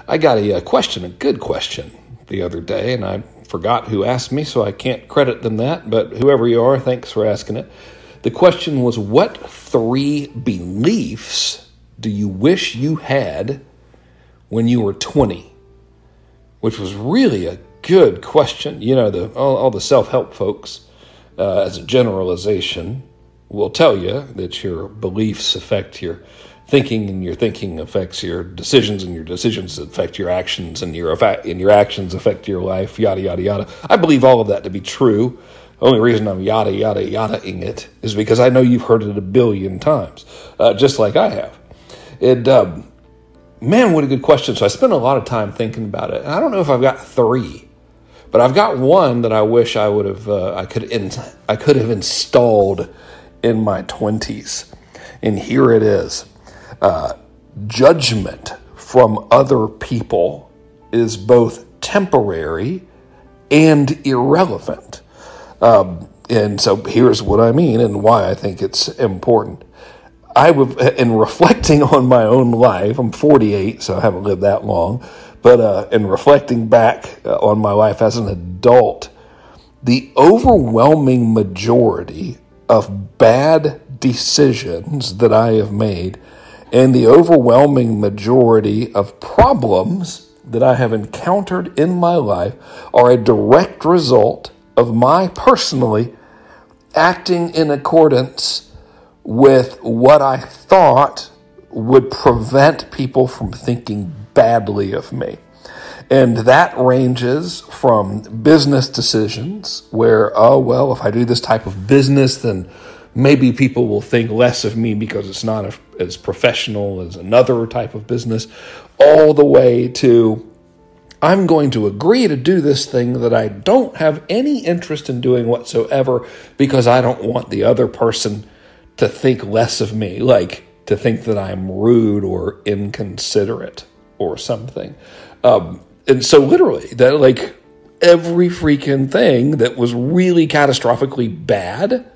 I got a question, a good question the other day, and I forgot who asked me, so I can't credit them that, but whoever you are, thanks for asking it. The question was, what 3 beliefs do you wish you had when you were 20? Which was really a good question. You know, all the self-help folks, as a generalization, will tell you that your beliefs affect your thinking, and your thinking affects your decisions, and your decisions affect your actions, and your actions affect your life, yada, yada, yada. I believe all of that to be true. The only reason I'm yada, yada, yada-ing it is because I know you've heard it a billion times, just like I have. Man, what a good question. So I spent a lot of time thinking about it. And I don't know if I've got 3, but I've got one that I wish I would have, I could have installed in my 20s. And here it is. Judgment from other people is both temporary and irrelevant. And so here's what I mean and why I think it's important. In reflecting on my own life, I'm 48, so I haven't lived that long, but in reflecting back on my life as an adult, the overwhelming majority of bad decisions that I have made and the overwhelming majority of problems that I have encountered in my life are a direct result of my personally acting in accordance with what I thought would prevent people from thinking badly of me. And that ranges from business decisions where, oh, well, if I do this type of business, then maybe people will think less of me because it's not as professional as another type of business, all the way to I'm going to agree to do this thing that I don't have any interest in doing whatsoever because I don't want the other person to think less of me, like to think that I'm rude or inconsiderate or something. And so literally, that like every freaking thing that was really catastrophically bad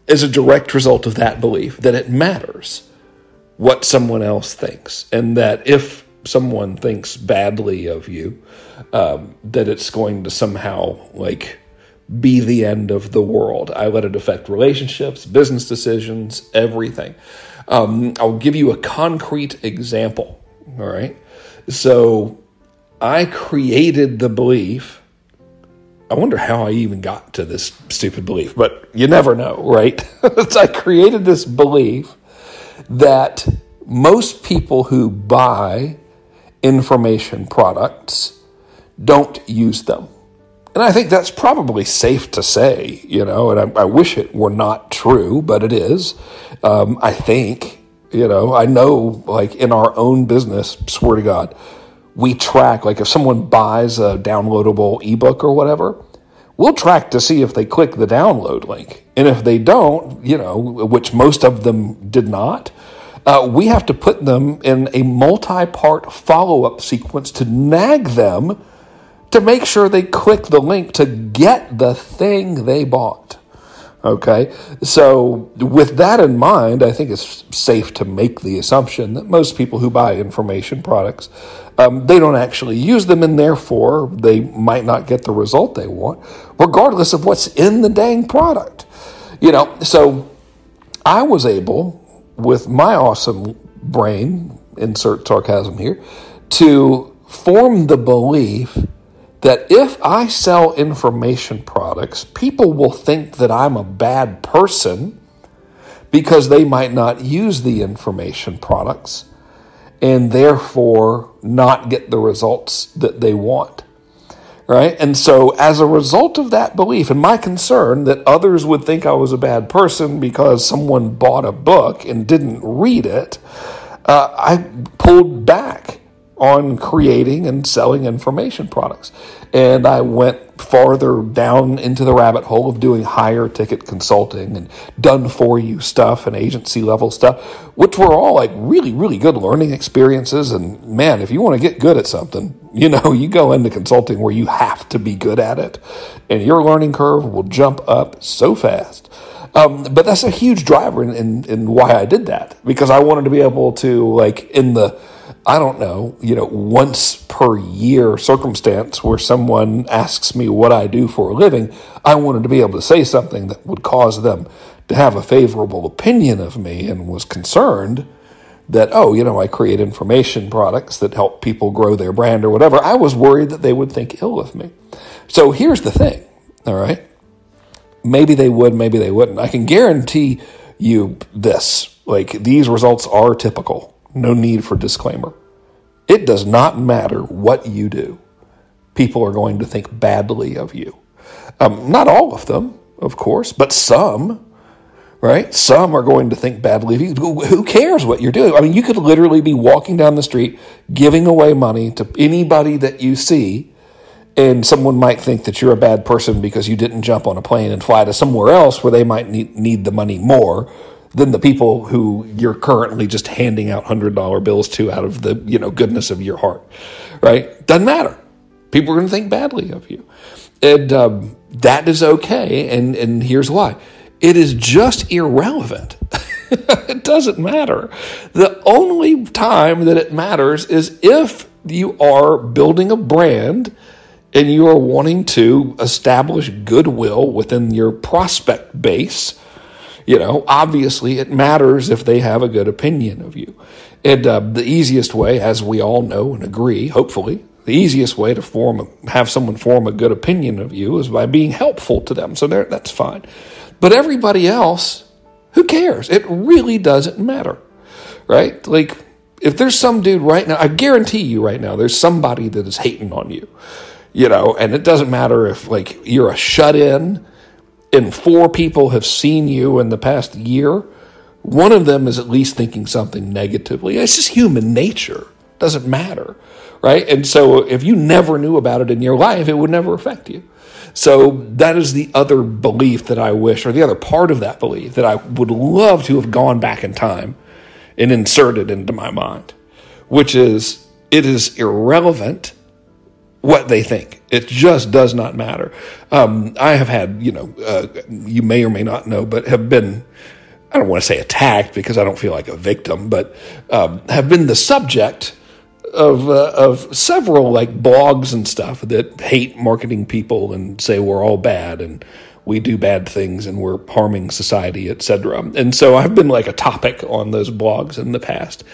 is a direct result of that belief that it matters what someone else thinks, and that if someone thinks badly of you, that it's going to somehow like be the end of the world. I let it affect relationships, business decisions, everything. I'll give you a concrete example. All right. So I created the belief. I wonder how I even got to this stupid belief, but you never know, right? So I created this belief that most people who buy information products don't use them. And I think that's probably safe to say, you know, and I wish it were not true, but it is. I think, you know, I know like in our own business, swear to God, we track, like if someone buys a downloadable ebook or whatever, we'll track to see if they click the download link. And if they don't, you know, which most of them did not, we have to put them in a multi-part follow-up sequence to nag them to make sure they click the link to get the thing they bought. Okay, so with that in mind, I think it's safe to make the assumption that most people who buy information products, they don't actually use them, and therefore they might not get the result they want, regardless of what's in the dang product. You know, so I was able, with my awesome brain, insert sarcasm here, to form the belief that if I sell information products, people will think that I'm a bad person because they might not use the information products and therefore not get the results that they want, right? And so as a result of that belief and my concern that others would think I was a bad person because someone bought a book and didn't read it, I pulled back on creating and selling information products. And I went farther down into the rabbit hole of doing higher ticket consulting and done for you stuff and agency level stuff, which were all like really, really good learning experiences. And man, if you want to get good at something, you know, you go into consulting where you have to be good at it and your learning curve will jump up so fast. But that's a huge driver in why I did that, because I wanted to be able to, like, in the I don't know, once per year circumstance where someone asks me what I do for a living, I wanted to be able to say something that would cause them to have a favorable opinion of me, and was concerned that, I create information products that help people grow their brand or whatever. I was worried that they would think ill of me. So here's the thing, all right? Maybe they would, maybe they wouldn't. I can guarantee you this, these results are typical. No need for disclaimer. It does not matter what you do. People are going to think badly of you. Not all of them, of course, but some, right? Some are going to think badly of you. Who cares what you're doing? I mean, you could literally be walking down the street, giving away money to anybody that you see, and someone might think that you're a bad person because you didn't jump on a plane and fly to somewhere else where they might need the money more than the people who you're currently just handing out $100 bills to out of the goodness of your heart, right? Doesn't matter. People are going to think badly of you. And that is okay, and here's why. It is just irrelevant. It doesn't matter. The only time that it matters is if you are building a brand and you are wanting to establish goodwill within your prospect base. Obviously it matters if they have a good opinion of you. And the easiest way, as we all know and agree, hopefully, the easiest way to have someone form a good opinion of you is by being helpful to them. So that's fine. But everybody else, who cares? It really doesn't matter, right? If there's some dude right now, I guarantee you right now, there's somebody that is hating on you. And it doesn't matter if you're a shut-in and 4 people have seen you in the past year. One of them is at least thinking something negatively. It's just human nature. It doesn't matter, right? And so if you never knew about it in your life, it would never affect you. So that is the other belief that I wish, or the other part of that belief that I would love to have gone back in time and inserted into my mind, which is it is irrelevant what they think. It just does not matter. I have had, you may or may not know, but have been, I don't want to say attacked because I don't feel like a victim, but have been the subject of several blogs and stuff that hate marketing people and say we're all bad and we do bad things and we're harming society, etc. And so I've been a topic on those blogs in the past.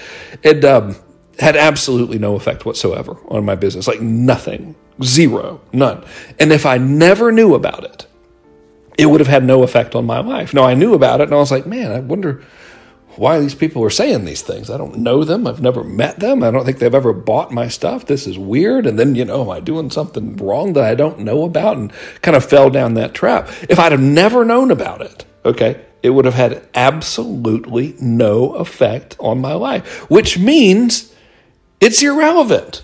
And had absolutely no effect whatsoever on my business. Nothing. Zero. None. And if I never knew about it, it would have had no effect on my life. No, I knew about it and I was like, man, I wonder why these people are saying these things. I don't know them. I've never met them. I don't think they've ever bought my stuff. This is weird. And then, am I doing something wrong that I don't know about? And kind of fell down that trap. If I'd have never known about it, okay, it would have had absolutely no effect on my life, which means it's irrelevant.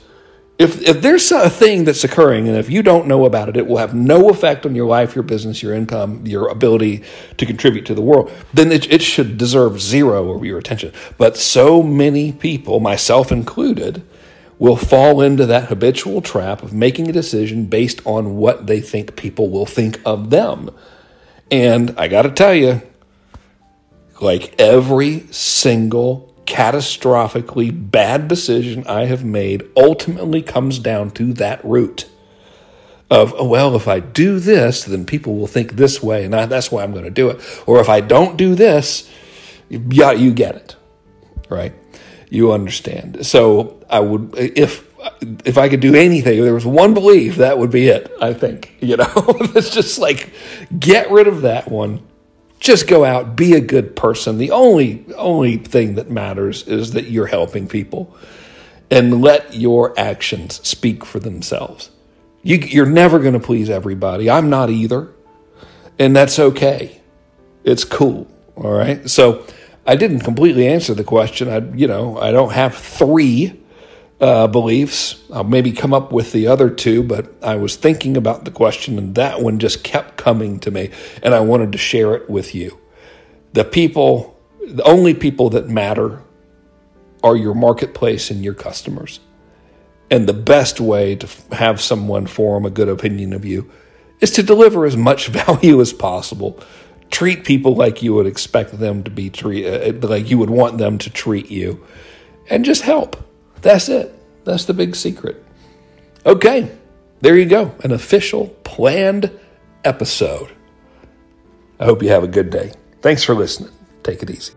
If there's a thing that's occurring and if you don't know about it, it will have no effect on your life, your business, your income, your ability to contribute to the world, then it should deserve zero of your attention. But so many people, myself included, will fall into that habitual trap of making a decision based on what they think people will think of them. And I got to tell you, every single catastrophically bad decision I have made ultimately comes down to that root of, if I do this, then people will think this way, and that's why I'm going to do it. Or if I don't do this, yeah, you get it, right? You understand. So I would, if I could do anything, if there was one belief, that would be it, I think. It's just get rid of that one. Just go out, be a good person. The only thing that matters is that you're helping people, and let your actions speak for themselves. You're never going to please everybody. I'm not either, and that's okay. It's cool, all right? So I didn't completely answer the question. I don't have 3 beliefs. I'll maybe come up with the other 2, but I was thinking about the question and that one just kept coming to me and I wanted to share it with you. The only people that matter are your marketplace and your customers. And the best way to have someone form a good opinion of you is to deliver as much value as possible. Treat people like you would expect them to be treated, like you would want them to treat you, and just help. That's it. That's the big secret. Okay, there you go. An official planned episode. I hope you have a good day. Thanks for listening. Take it easy.